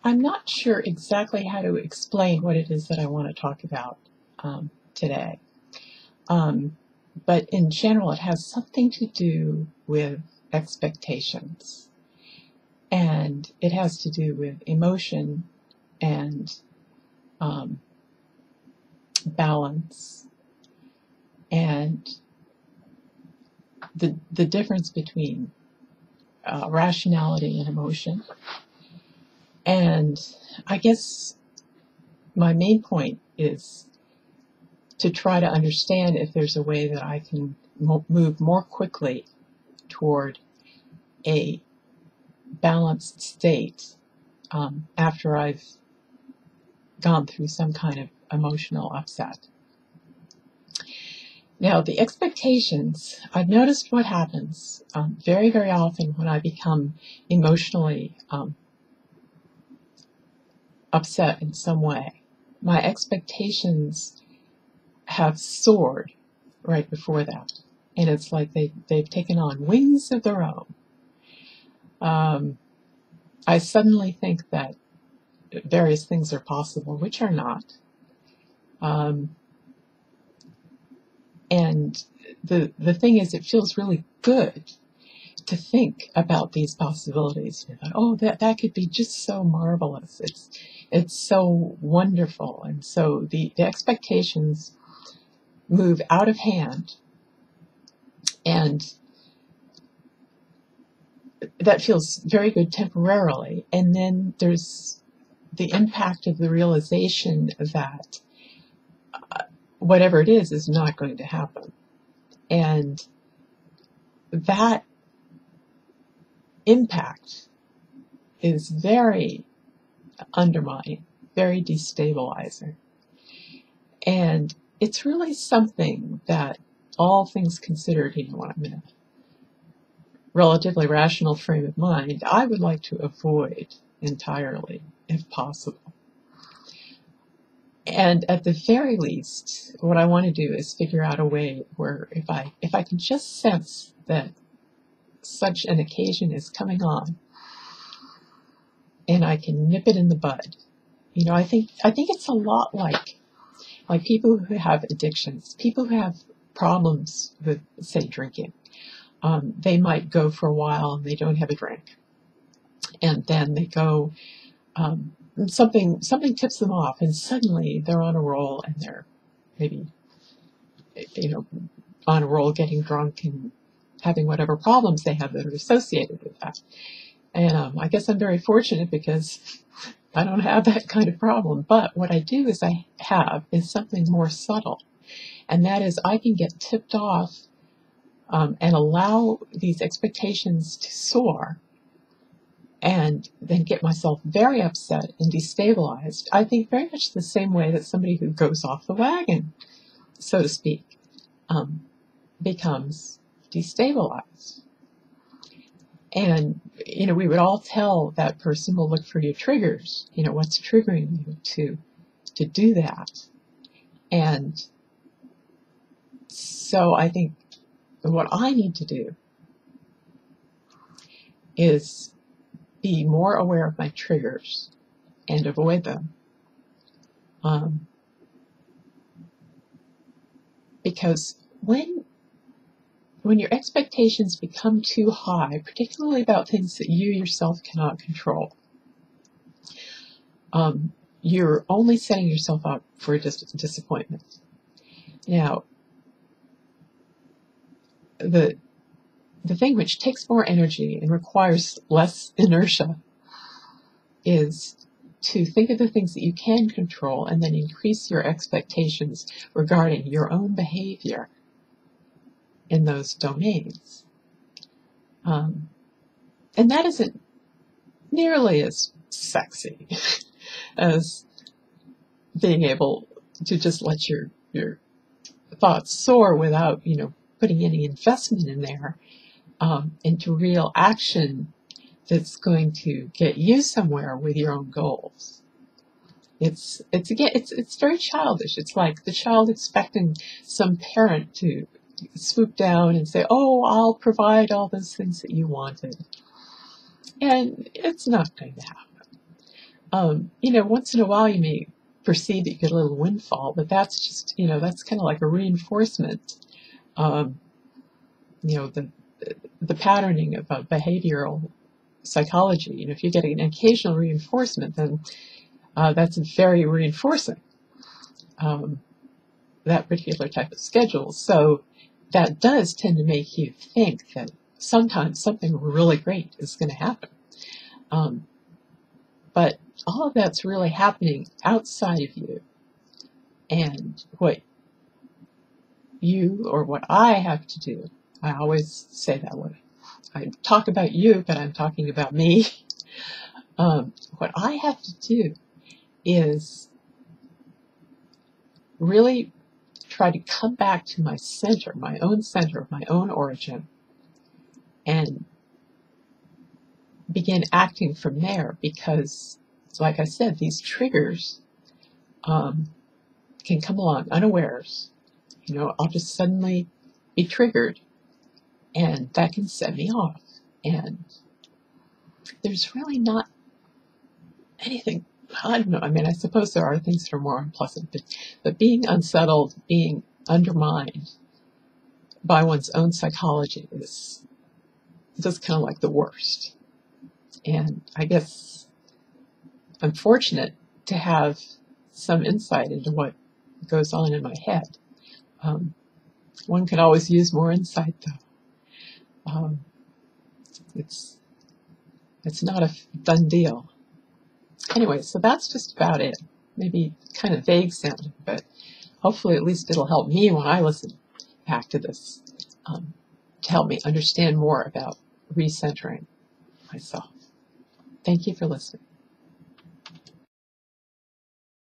I'm not sure exactly how to explain what it is that I want to talk about today. But in general, it has something to do with expectations. And it has to do with emotion and balance and the difference between rationality and emotion. And I guess my main point is to try to understand if there's a way that I can move more quickly toward a balanced state after I've gone through some kind of emotional upset. Now, the expectations, I've noticed what happens very, very often when I become emotionally upset in some way. My expectations have soared right before that. And it's like they've taken on wings of their own. I suddenly think that various things are possible, which are not. And the thing is, it feels really good to think about these possibilities. You know, oh, that could be just so marvelous. It's so wonderful. And so the expectations move out of hand, and that feels very good temporarily. And then there's the impact of the realization that whatever it is not going to happen. And that impact is very undermining, very destabilizing. And it's really something that, all things considered, when I'm in a relatively rational frame of mind, I would like to avoid entirely, if possible. And at the very least, what I want to do is figure out a way where if I can just sense that such an occasion is coming on, and I can nip it in the bud. I think it's a lot like people who have addictions, people who have problems with, say, drinking. They might go for a while and they don't have a drink, and then they go, something tips them off, and suddenly they're on a roll, and they're maybe, on a roll, getting drunk and having whatever problems they have that are associated with that. And I guess I'm very fortunate because I don't have that kind of problem. But what I do is something more subtle. And that is, I can get tipped off and allow these expectations to soar, and then get myself very upset and destabilized. I think very much the same way that somebody who goes off the wagon, so to speak, becomes destabilized. And, we would all tell that person, well, look for your triggers. What's triggering you to do that? And so I think what I need to do is be more aware of my triggers and avoid them. Because when your expectations become too high, particularly about things that you yourself cannot control, you're only setting yourself up for disappointment. Now, the thing which takes more energy and requires less inertia is to think of the things that you can control, and then increase your expectations regarding your own behavior in those domains. And that isn't nearly as sexy as being able to just let your thoughts soar without, putting any investment in there into real action that's going to get you somewhere with your own goals. It's very childish. It's like the child expecting some parent to swoop down and say, oh, I'll provide all those things that you wanted. And it's not going to happen. Once in a while you may perceive that you get a little windfall, but that's just, that's kind of like a reinforcement. Um, the patterning of behavioral psychology. If you get an occasional reinforcement, then that's very reinforcing, that particular type of schedule. So that does tend to make you think that sometimes something really great is going to happen. But all of that's really happening outside of you. And what you or what I have to do, I always say that way. I talk about you, but I'm talking about me. What I have to do is really try to come back to my center, my own origin, and begin acting from there. Because, like I said, these triggers can come along unawares. I'll just suddenly be triggered, and that can set me off. And there's really not anything, I don't know, I suppose there are things that are more unpleasant, but being unsettled, being undermined by one's own psychology is just kind of like the worst. And I guess I'm fortunate to have some insight into what goes on in my head. One could always use more insight, though. It's not a done deal. Anyway, so that's just about it. Maybe kind of vague sounding, but hopefully at least it'll help me when I listen back to this, to help me understand more about recentering myself. Thank you for listening.